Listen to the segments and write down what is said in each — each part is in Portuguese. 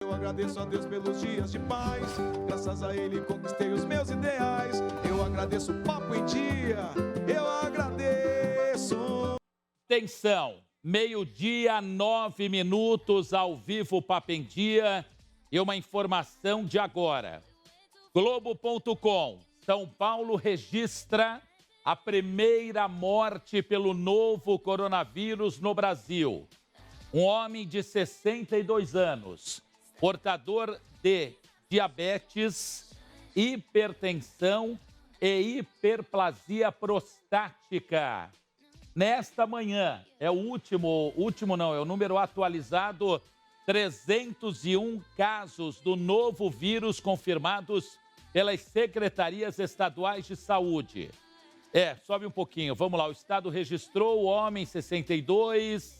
Eu agradeço a Deus pelos dias de paz, graças a Ele conquistei os meus ideais. Eu agradeço o Papo em Dia, eu agradeço. Atenção, 12h, 9 ao vivo Papo em Dia. E uma informação de agora. Globo.com, São Paulo registra a primeira morte pelo novo coronavírus no Brasil. Um homem de 62 anos, portador de diabetes, hipertensão e hiperplasia prostática. Nesta manhã, é o número atualizado, 301 casos do novo vírus confirmados pelas secretarias estaduais de saúde. Sobe um pouquinho, vamos lá. O estado registrou o homem 62.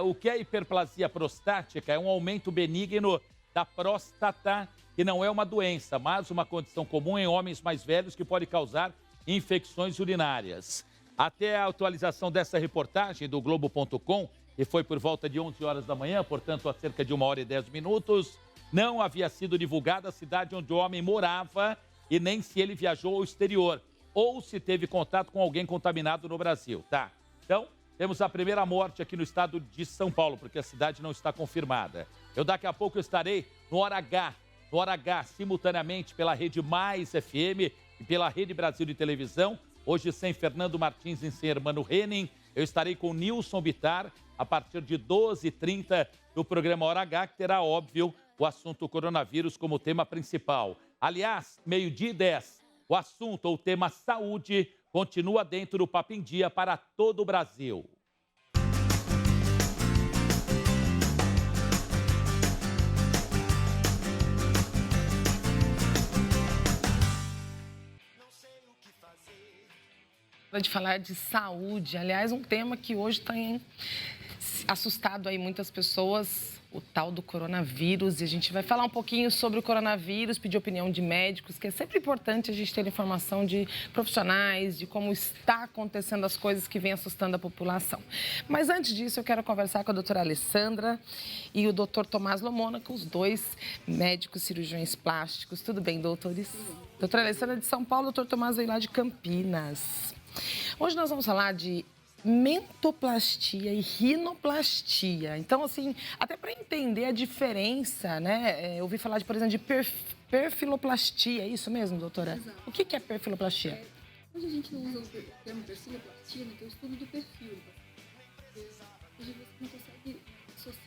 O que é hiperplasia prostática? É um aumento benigno da próstata, que não é uma doença, mas uma condição comum em homens mais velhos que pode causar infecções urinárias. Até a atualização dessa reportagem do Globo.com, que foi por volta de 11 horas da manhã, portanto, há cerca de 1h10, não havia sido divulgada a cidade onde o homem morava e nem se ele viajou ao exterior ou se teve contato com alguém contaminado no Brasil, tá? Então, temos a primeira morte aqui no estado de São Paulo, porque a cidade não está confirmada. Daqui a pouco estarei no Hora H, simultaneamente pela Rede Mais FM e pela Rede Brasil de Televisão. Hoje sem Fernando Martins e sem Hermano Henning. Eu estarei com Nilson Bittar a partir de 12h30 no programa Hora H, que terá, óbvio, o assunto coronavírus como tema principal. Aliás, 12h10, o assunto ou tema saúde continua dentro do Papo em Dia para todo o Brasil. De falar de saúde, aliás, um tema que hoje tem assustado aí muitas pessoas, o tal do coronavírus, e a gente vai falar um pouquinho sobre o coronavírus, pedir opinião de médicos, que é sempre importante a gente ter informação de profissionais, de como está acontecendo as coisas que vêm assustando a população. Mas antes disso, eu quero conversar com a doutora Alessandra e o doutor Tomás Lomônaco, os dois médicos cirurgiões plásticos. Tudo bem, doutores? Doutora Alessandra de São Paulo, doutor Tomás veio lá de Campinas. Hoje nós vamos falar de mentoplastia e rinoplastia. Então, assim, até para entender a diferença, né? Eu ouvi falar, por exemplo, de perfiloplastia. É isso mesmo, doutora? Exato. O que é perfiloplastia? Hoje a gente não usa o termo perfiloplastia, que é o estudo do perfil. Hoje você não consegue associar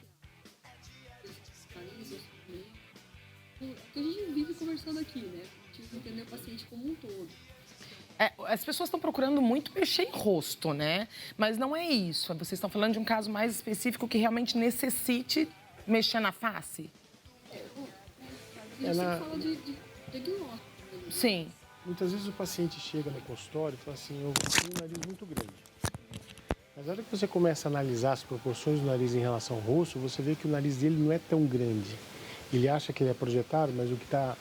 nariz, o que a gente vive conversando aqui, né? A gente entender o paciente como um todo. As pessoas estão procurando muito mexer em rosto, né? Mas não é isso. Vocês estão falando de um caso mais específico que realmente necessite mexer na face? A gente fala de diagnóstico. Sim. Muitas vezes o paciente chega no consultório e fala assim, eu tenho um nariz muito grande. Mas na hora que você começa a analisar as proporções do nariz em relação ao rosto, você vê que o nariz dele não é tão grande. Ele acha que ele é projetado, mas o que está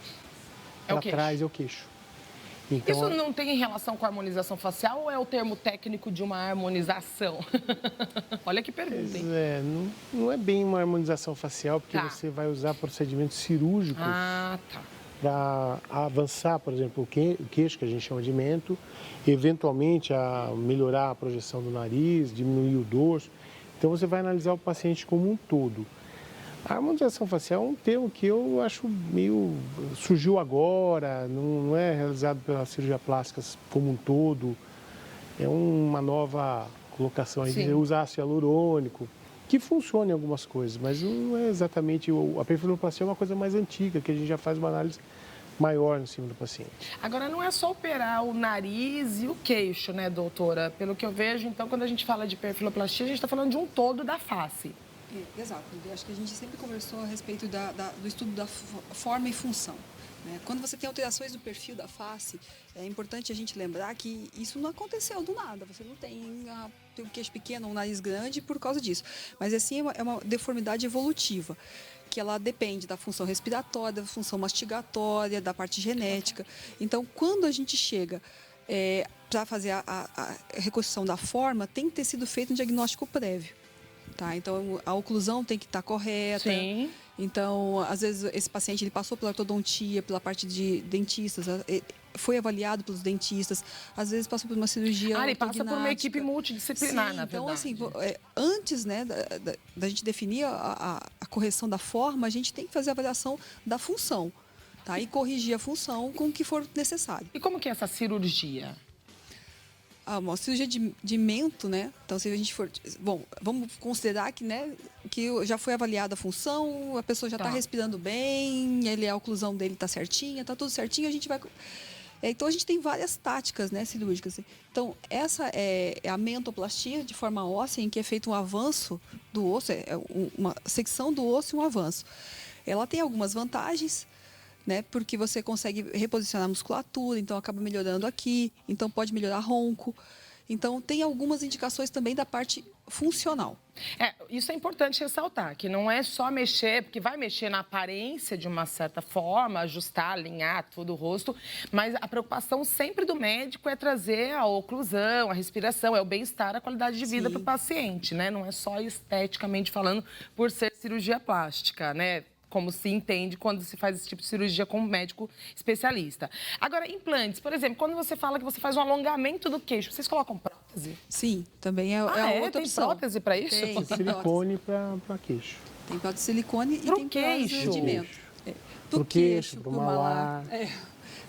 para trás é o queixo. Então, isso não tem relação com a harmonização facial ou é o termo técnico de uma harmonização? Olha que pergunta, hein? Não é bem uma harmonização facial, porque você vai usar procedimentos cirúrgicos para avançar, por exemplo, o queixo, que a gente chama de mento, eventualmente a melhorar a projeção do nariz, diminuir o dorso. Então você vai analisar o paciente como um todo. A harmonização facial é um termo que eu acho meio... surgiu agora, não é realizado pela cirurgia plástica como um todo. É uma nova colocação aí de usar ácido hialurônico, que funciona em algumas coisas, mas não é exatamente... A perfiloplastia é uma coisa mais antiga, que a gente já faz uma análise maior em cima do paciente. Agora, não é só operar o nariz e o queixo, né, doutora? Pelo que eu vejo, então, quando a gente fala de perfiloplastia, a gente está falando de um todo da face. Exato. Eu acho que a gente sempre conversou a respeito do estudo da forma e função. Né? Quando você tem alterações do perfil da face, é importante a gente lembrar que isso não aconteceu do nada. Você não tem um queixo pequeno ou um nariz grande por causa disso. Mas assim é uma deformidade evolutiva, que ela depende da função respiratória, da função mastigatória, da parte genética. Então, quando a gente chega para fazer a reconstrução da forma, tem que ter sido feito um diagnóstico prévio. tá? Então, a oclusão tem que estar correta. Sim. Então, às vezes, esse paciente ele passou pela ortodontia, pela parte de dentistas, foi avaliado pelos dentistas, às vezes passou por uma cirurgia ele passa por uma equipe multidisciplinar, Sim, na verdade. então, assim, antes, né, da gente definir a correção da forma, a gente tem que fazer a avaliação da função, tá? E corrigir a função com o que for necessário. E como que é essa cirurgia? Uma cirurgia de mento, né? Então, se a gente for... Bom, vamos considerar que, né, que já foi avaliada a função, a pessoa já está respirando bem, a oclusão dele está certinha, está tudo certinho, a gente vai... Então, a gente tem várias táticas, né, cirúrgicas. Então, essa é a mentoplastia de forma óssea, em que é feito um avanço do osso, uma secção do osso e um avanço. Ela tem algumas vantagens, né? Porque você consegue reposicionar a musculatura, então acaba melhorando aqui, então pode melhorar ronco. Então, tem algumas indicações também da parte funcional. Isso é importante ressaltar, que não é só mexer, porque vai mexer na aparência de uma certa forma, ajustar, alinhar todo o rosto, mas a preocupação sempre do médico é trazer a oclusão, a respiração, é o bem-estar, a qualidade de vida para o paciente, né? Não é só esteticamente falando por ser cirurgia plástica, né? Como se entende quando se faz esse tipo de cirurgia com um médico especialista. Agora, implantes, por exemplo, quando você fala que você faz um alongamento do queixo, vocês colocam prótese? Sim, também é outra tem opção. Prótese para isso? Tem silicone para queixo. Tem prótese de silicone pro e tem queixo. prótese de mento. Pro queixo, pro malar.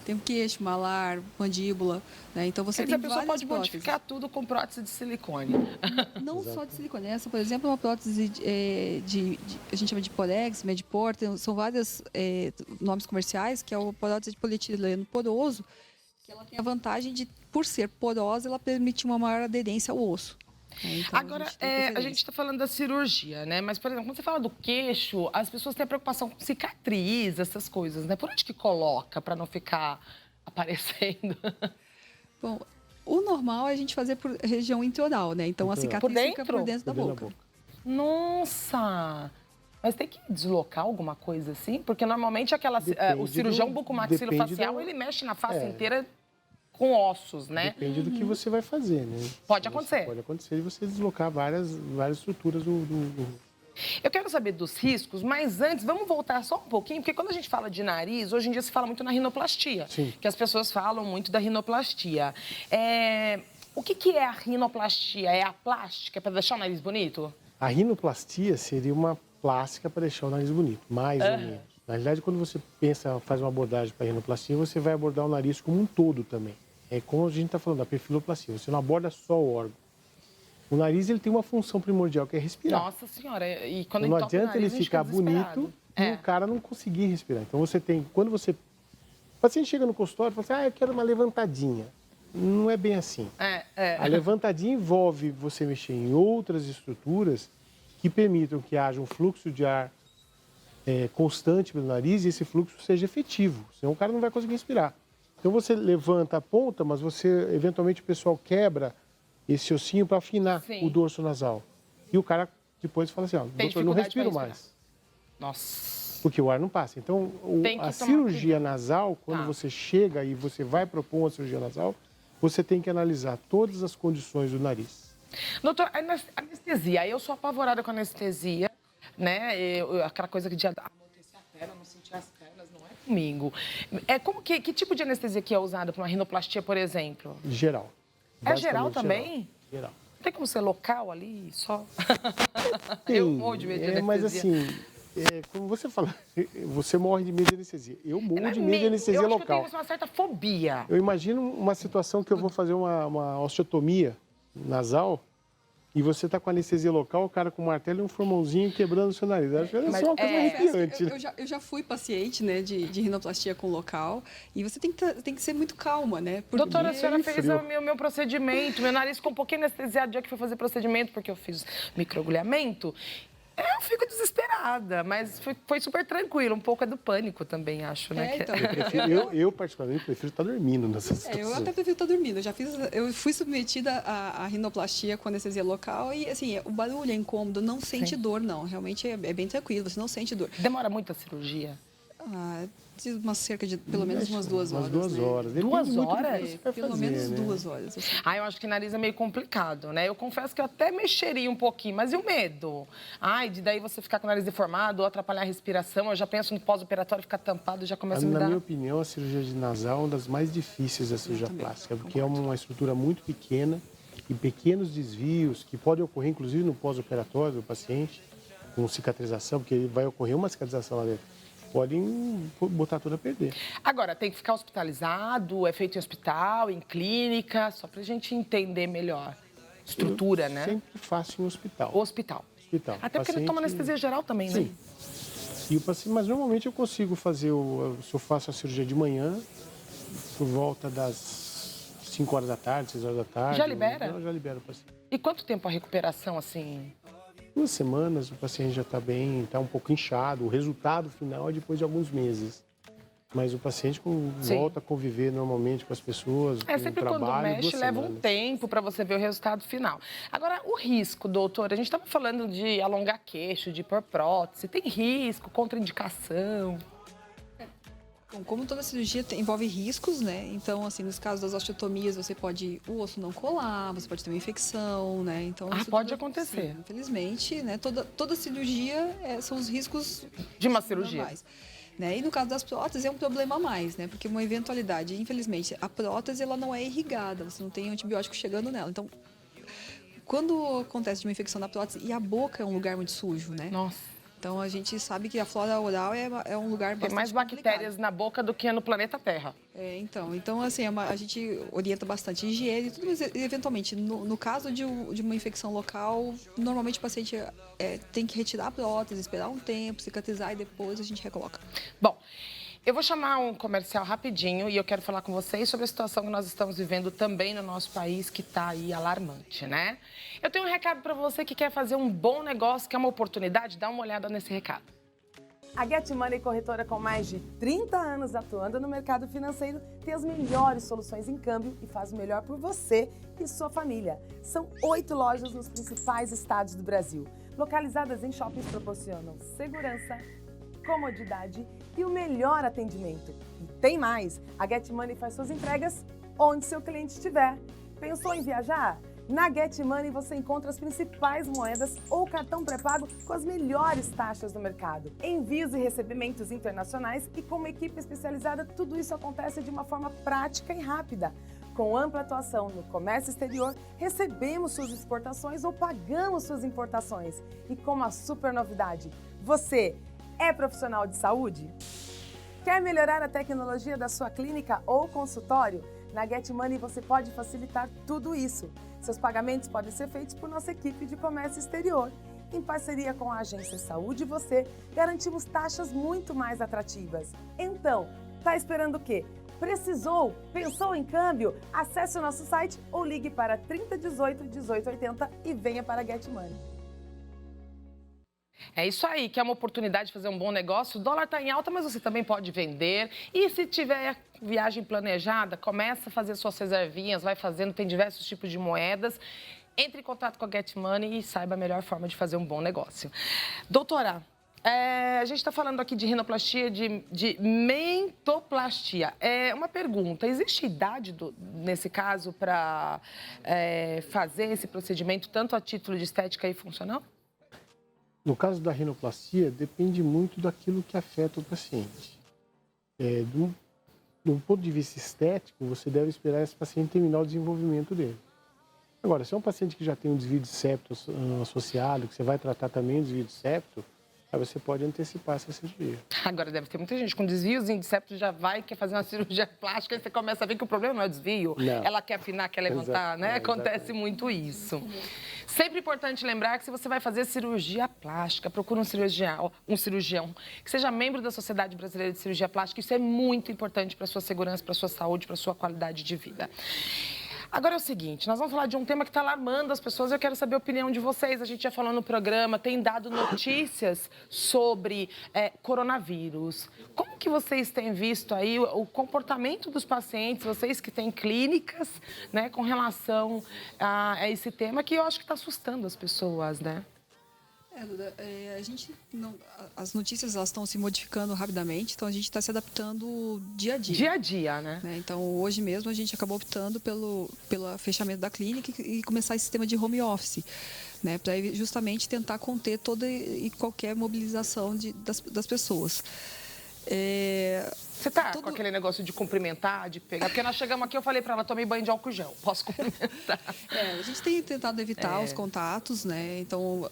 Tem o queixo, malar, mandíbula, né? Então você tem a pessoa pode próteses. modificar tudo com prótese de silicone. Não só de silicone. Essa, por exemplo, é uma prótese a gente chama de Porex, Mediport, são vários nomes comerciais, que é a prótese de polietileno poroso, que ela tem a vantagem de, por ser porosa, ela permite uma maior aderência ao osso. Então, agora, a gente está falando da cirurgia, né? Mas, por exemplo, quando você fala do queixo, as pessoas têm a preocupação com cicatriz, essas coisas, né? Por onde que coloca para não ficar aparecendo? Bom, o normal é a gente fazer por região intraoral, né? Então, a cicatriz fica por dentro da boca. Nossa! Mas tem que deslocar alguma coisa assim? Porque normalmente o cirurgião bucomaxilofacial, ele mexe na face inteira com ossos, né? Depende do que você vai fazer, né? Pode acontecer. Pode acontecer de você deslocar várias estruturas do... Eu quero saber dos riscos, mas antes, vamos voltar só um pouquinho, porque quando a gente fala de nariz, hoje em dia se fala muito na rinoplastia. Sim. Que as pessoas falam muito da rinoplastia. O que é a rinoplastia? É a plástica para deixar o nariz bonito? A rinoplastia seria uma plástica para deixar o nariz bonito, mais ou menos. Na realidade, quando você faz uma abordagem para a rinoplastia, você vai abordar o nariz como um todo também. É como a gente está falando, da perfiloplastia. Você não aborda só o órgão. O nariz ele tem uma função primordial, que é respirar. Nossa Senhora, e quando não ele toca o adianta nariz, ele ficar bonito e o cara não conseguir respirar. Então, o paciente chega no consultório e fala assim, eu quero uma levantadinha. Não é bem assim. A levantadinha envolve você mexer em outras estruturas que permitam que haja um fluxo de ar constante pelo nariz e esse fluxo seja efetivo. Senão o cara não vai conseguir respirar. Então você levanta a ponta, mas eventualmente o pessoal quebra esse ossinho para afinar o dorso nasal. E o cara depois fala assim, doutor, não respiro mais. Nossa. Porque o ar não passa. Então, a cirurgia nasal, quando você chega e você vai propor uma cirurgia nasal, você tem que analisar todas as condições do nariz. Doutor, anestesia. Eu sou apavorada com anestesia, né? Aquela coisa de amortecer a perna, não sentir as pernas, não é comigo. Que tipo de anestesia que é usada para uma rinoplastia, por exemplo? Geral. É geral também? Geral. Não tem como ser local ali, só? Eu morro de medo de anestesia. Mas assim, como você fala, você morre de medo de anestesia. Eu morro de medo de anestesia local. Eu acho que eu tenho uma certa fobia. Eu imagino uma situação que eu vou fazer uma osteotomia nasal e você está com anestesia local, o cara com um martelo e um formãozinho quebrando o seu nariz. Acho que é só uma coisa arrepiante. Eu já fui paciente, né, de rinoplastia com local e você tem que ser muito calma, né? Doutora, a senhora fez o meu procedimento, meu nariz ficou um pouquinho anestesiado já que foi fazer procedimento, porque eu fiz microagulhamento. Eu fico desesperada, mas foi super tranquilo. Um pouco é do pânico também, acho, né? Então, eu particularmente, prefiro estar dormindo nessa situação. Eu até prefiro estar dormindo. Eu fui submetida à rinoplastia com anestesia local e, assim, o barulho é incômodo, não sente dor, não. Realmente é bem tranquilo, você não sente dor. Demora muito a cirurgia? De cerca de pelo menos umas 2 horas. Umas 2 horas. Né? 2 horas? Pelo menos 2 horas. Assim. Eu acho que nariz é meio complicado, né? Eu confesso que eu até mexeria um pouquinho, mas e o medo? De daí você ficar com o nariz deformado ou atrapalhar a respiração, eu já penso no pós-operatório ficar tampado, já começa a me dar... Na minha opinião, a cirurgia de nasal é uma das mais difíceis da cirurgia plástica, porque é uma estrutura muito pequena e pequenos desvios que podem ocorrer, inclusive, no pós-operatório do paciente, com cicatrização, porque vai ocorrer uma cicatrização lá dentro. Podem botar tudo a perder. Agora, tem que ficar hospitalizado, é feito em hospital, em clínica, só pra gente entender melhor. Estrutura, né? Sempre faço em hospital. Hospital. Até porque ele toma anestesia geral também, né? E o paciente, mas normalmente eu consigo fazer, se eu faço a cirurgia de manhã, por volta das 5 horas da tarde, 6 horas da tarde. Já libera? Eu já libero o paciente. E quanto tempo a recuperação, assim? 2 semanas, o paciente já está bem, está um pouco inchado. O resultado final é depois de alguns meses. Mas o paciente volta a conviver normalmente com as pessoas, com sempre o trabalho, quando mexe, leva um tempo para você ver o resultado final. Agora, o risco, doutor, a gente estava falando de alongar queixo, de pôr prótese. Tem risco, contraindicação? Como toda cirurgia envolve riscos, né? Então, assim, nos casos das osteotomias, o osso não colar, você pode ter uma infecção, né? Então, pode acontecer. Sim, infelizmente, né? Toda cirurgia são os riscos de uma cirurgia. Normais, né? E no caso das próteses é um problema a mais, né? Porque uma eventualidade, infelizmente, a prótese ela não é irrigada, você não tem antibiótico chegando nela. Então, quando acontece de uma infecção na prótese, e a boca é um lugar muito sujo, né? Nossa. Então, a gente sabe que a flora oral é um lugar bastante Tem mais bactérias na boca do que no planeta Terra. Então assim, a gente orienta bastante higiene e tudo, mas eventualmente, no caso de uma infecção local, normalmente o paciente tem que retirar a prótese, esperar um tempo, cicatrizar e depois a gente recoloca. Bom, eu vou chamar um comercial rapidinho e eu quero falar com vocês sobre a situação que nós estamos vivendo também no nosso país, que está aí alarmante, né? Eu tenho um recado para você que quer fazer um bom negócio, que é uma oportunidade, dá uma olhada nesse recado. A Get Money, corretora com mais de 30 anos atuando no mercado financeiro, tem as melhores soluções em câmbio e faz o melhor por você e sua família. São 8 lojas nos principais estados do Brasil. Localizadas em shoppings, proporcionam segurança, comodidade e o melhor atendimento. E tem mais! A Get Money faz suas entregas onde seu cliente estiver. Pensou em viajar? Na Get Money você encontra as principais moedas ou cartão pré-pago com as melhores taxas do mercado. Envios e recebimentos internacionais e com uma equipe especializada, tudo isso acontece de uma forma prática e rápida. Com ampla atuação no comércio exterior, recebemos suas exportações ou pagamos suas importações. E com uma super novidade, você é profissional de saúde? Quer melhorar a tecnologia da sua clínica ou consultório? Na Get Money você pode facilitar tudo isso. Seus pagamentos podem ser feitos por nossa equipe de comércio exterior. Em parceria com a Agência Saúde Você, garantimos taxas muito mais atrativas. Então, tá esperando o quê? Precisou? Pensou em câmbio? Acesse o nosso site ou ligue para 3018 1880 e venha para a Get Money. É isso aí, que é uma oportunidade de fazer um bom negócio. O dólar está em alta, mas você também pode vender. E se tiver viagem planejada, começa a fazer suas reservinhas, vai fazendo, tem diversos tipos de moedas. Entre em contato com a Get Money e saiba a melhor forma de fazer um bom negócio. Doutora, a gente está falando aqui de rinoplastia, de mentoplastia. Uma pergunta, existe idade nesse caso para fazer esse procedimento, tanto a título de estética e funcional? No caso da rinoplastia, depende muito daquilo que afeta o paciente. Do ponto de vista estético, você deve esperar esse paciente terminar o desenvolvimento dele. Agora, se é um paciente que já tem um desvio de septo associado, que você vai tratar também o desvio de septo, aí você pode antecipar essa cirurgia. Agora, deve ter muita gente com desviozinho de septo, já quer fazer uma cirurgia plástica e você começa a ver que o problema não é o desvio. Não. Ela quer afinar, quer levantar, né? Acontece muito isso. Sempre importante lembrar que se você vai fazer cirurgia plástica, procura um cirurgião que seja membro da Sociedade Brasileira de Cirurgia Plástica. Isso é muito importante para a sua segurança, para a sua saúde, para a sua qualidade de vida. Agora é o seguinte, nós vamos falar de um tema que está alarmando as pessoas. Eu quero saber a opinião de vocês. A gente já falou no programa, tem dado notícias sobre coronavírus. Como que vocês têm visto aí o comportamento dos pacientes, vocês que têm clínicas, né, com relação a esse tema que eu acho que está assustando as pessoas, né? Duda, a gente não, as notícias elas estão se modificando rapidamente, então a gente está se adaptando dia a dia. Dia a dia, né? Então, hoje mesmo a gente acabou optando pelo fechamento da clínica e começar esse sistema de home office, né, para justamente tentar conter toda e qualquer mobilização das pessoas. Você tá com aquele negócio de cumprimentar, de pegar? Porque nós chegamos aqui, eu falei para ela, tomei banho de álcool gel, posso cumprimentar? A gente tem tentado evitar os contatos, né? Então,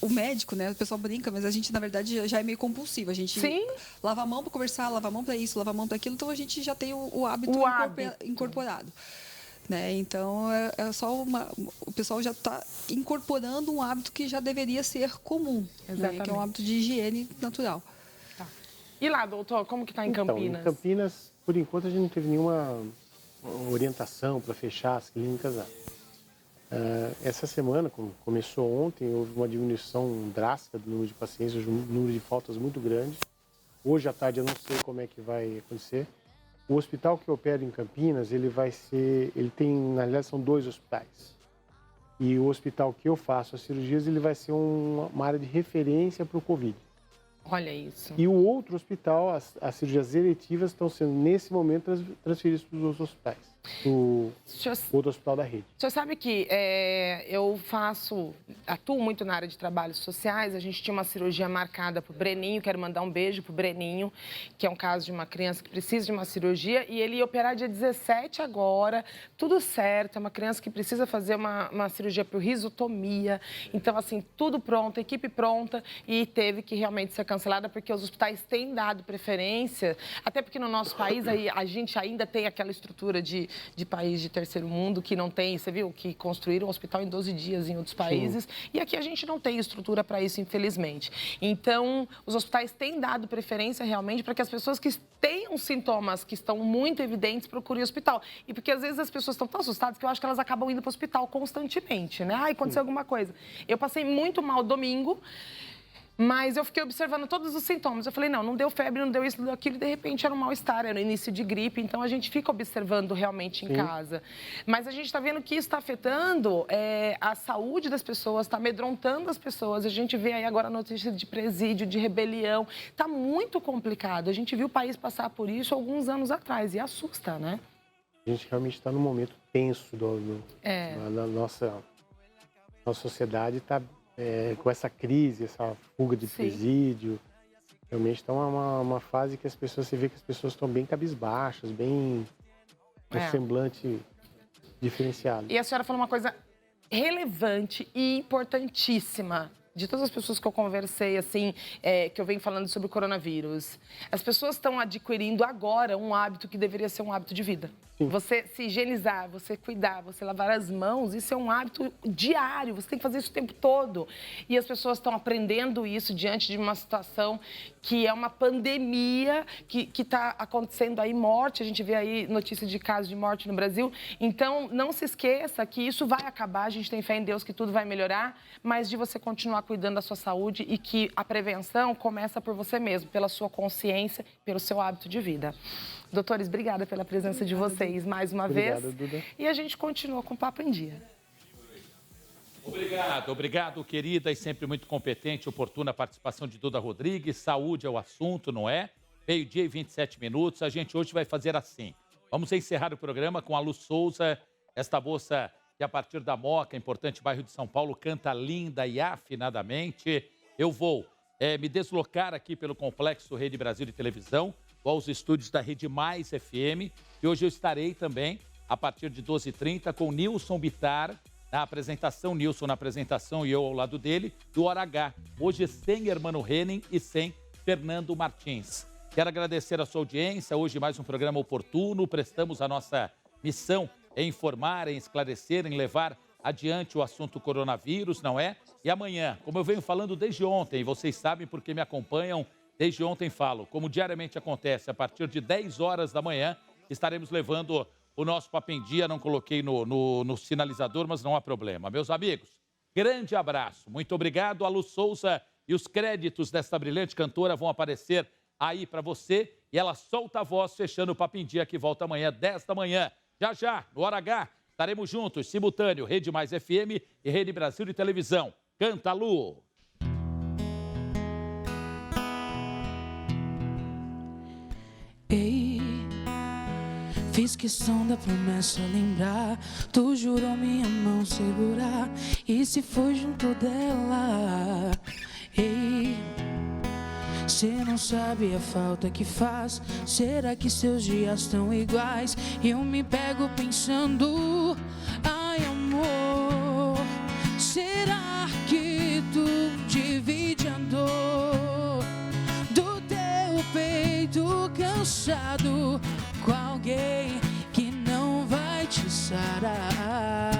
o médico, né? O pessoal brinca, mas a gente, na verdade, já é meio compulsivo. A gente lava a mão para conversar, lava a mão para isso, lava a mão para aquilo, então a gente já tem o hábito incorporado. Né? Então, o pessoal já está incorporando um hábito que já deveria ser comum, né? Que é um hábito de higiene natural. E lá, doutor, como que está em Campinas? Em Campinas, por enquanto, a gente não teve nenhuma orientação para fechar as clínicas lá. Essa semana, como começou ontem, houve uma diminuição drástica do número de pacientes, um número de faltas muito grande. Hoje à tarde eu não sei como é que vai acontecer. O hospital que eu opero em Campinas, ele tem, na realidade, são 2 hospitais. E o hospital que eu faço as cirurgias, ele vai ser uma área de referência para o Covid. Olha isso. E o outro hospital, as cirurgias eletivas estão sendo, nesse momento, transferidas para os outros hospitais. O outro hospital da rede. O senhor sabe que eu atuo muito na área de trabalhos sociais. A gente tinha uma cirurgia marcada para o Breninho, quero mandar um beijo para o Breninho, que é um caso de uma criança que precisa de uma cirurgia, e ele ia operar dia 17 agora, tudo certo, é uma criança que precisa fazer uma cirurgia por risotomia. Então, assim, tudo pronto, equipe pronta, e teve que realmente ser cancelada, porque os hospitais têm dado preferência, até porque no nosso país a gente ainda tem aquela estrutura de país de terceiro mundo que não tem, você viu, que construíram um hospital em 12 dias em outros países. Sim. E aqui a gente não tem estrutura para isso, infelizmente. Então, os hospitais têm dado preferência realmente para que as pessoas que tenham sintomas que estão muito evidentes procurem o hospital. E porque às vezes as pessoas estão tão assustadas que eu acho que elas acabam indo para o hospital constantemente, né? Aconteceu alguma coisa. Eu passei muito mal domingo, mas eu fiquei observando todos os sintomas. Eu falei, não deu febre, não deu isso, não deu aquilo. E, de repente, era um mal-estar, era o início de gripe. Então, a gente fica observando realmente em casa. Mas a gente está vendo que isso está afetando a saúde das pessoas, está amedrontando as pessoas. A gente vê aí agora notícias de presídio, de rebelião. Está muito complicado. A gente viu o país passar por isso alguns anos atrás. E assusta, né? A gente realmente está num momento tenso na nossa sociedade. Está... com essa crise, essa fuga de presídio, realmente está uma fase que você vê que as pessoas estão bem cabisbaixas, bem com semblante diferenciado. E a senhora falou uma coisa relevante e importantíssima. De todas as pessoas que eu conversei, assim, que eu venho falando sobre o coronavírus, as pessoas estão adquirindo agora um hábito que deveria ser um hábito de vida. Sim. Você se higienizar, você cuidar, você lavar as mãos, isso é um hábito diário, você tem que fazer isso o tempo todo. E as pessoas estão aprendendo isso diante de uma situação que é uma pandemia, que está acontecendo aí morte, a gente vê aí notícias de casos de morte no Brasil. Então, não se esqueça que isso vai acabar, a gente tem fé em Deus que tudo vai melhorar, mas de você continuar cuidando da sua saúde e que a prevenção começa por você mesmo, pela sua consciência, pelo seu hábito de vida. Doutores, obrigada pela presença de vocês mais uma vez. Duda. E a gente continua com o Papo em Dia. Obrigado, querida e sempre muito competente, oportuna participação de Duda Rodrigues. Saúde é o assunto, não é? 12h e 27 minutos. A gente hoje vai fazer assim. Vamos encerrar o programa com a Lu Souza, esta moça que a partir da Moca, importante bairro de São Paulo, canta linda e afinadamente. Eu vou me deslocar aqui pelo Complexo Rede Brasil de Televisão, aos estúdios da Rede Mais FM, e hoje eu estarei também, a partir de 12h30, com Nilson Bittar, na apresentação, Nilson na apresentação e eu ao lado dele, do Hora H, hoje sem Hermano Henning e sem Fernando Martins. Quero agradecer a sua audiência, hoje mais um programa oportuno, prestamos a nossa missão em informar, em esclarecer, em levar adiante o assunto coronavírus, não é? E amanhã, como eu venho falando desde ontem, vocês sabem porque me acompanham, desde ontem falo, como diariamente acontece, a partir de 10 horas da manhã, estaremos levando o nosso Papo em Dia. Não coloquei no sinalizador, mas não há problema. Meus amigos, grande abraço. Muito obrigado. A Lu Souza e os créditos desta brilhante cantora vão aparecer aí para você. E ela solta a voz, fechando o Papo em Dia, que volta amanhã, 10 da manhã. Já, no Hora H, estaremos juntos, simultâneo, Rede Mais FM e Rede Brasil de Televisão. Canta, Lu! Fiz questão da promessa lembrar. Tu jurou minha mão segurar e se foi junto dela. Ei, cê não sabe a falta que faz. Será que seus dias estão iguais? Eu me pego pensando, ai amor, será que tu divide a dor do teu peito cansado com alguém que não vai te sarar?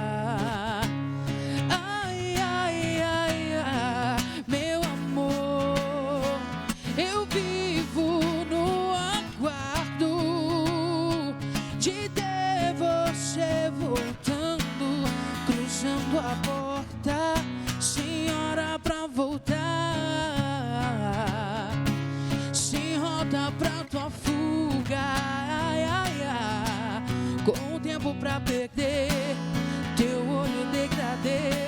Ai, ai, ai, ai, meu amor, eu vivo no aguardo de ter você voltando, cruzando a porta sem hora pra voltar, sem rota pra tua fuga, ai, ai, ai, com o tempo pra perder, teu olho degradê.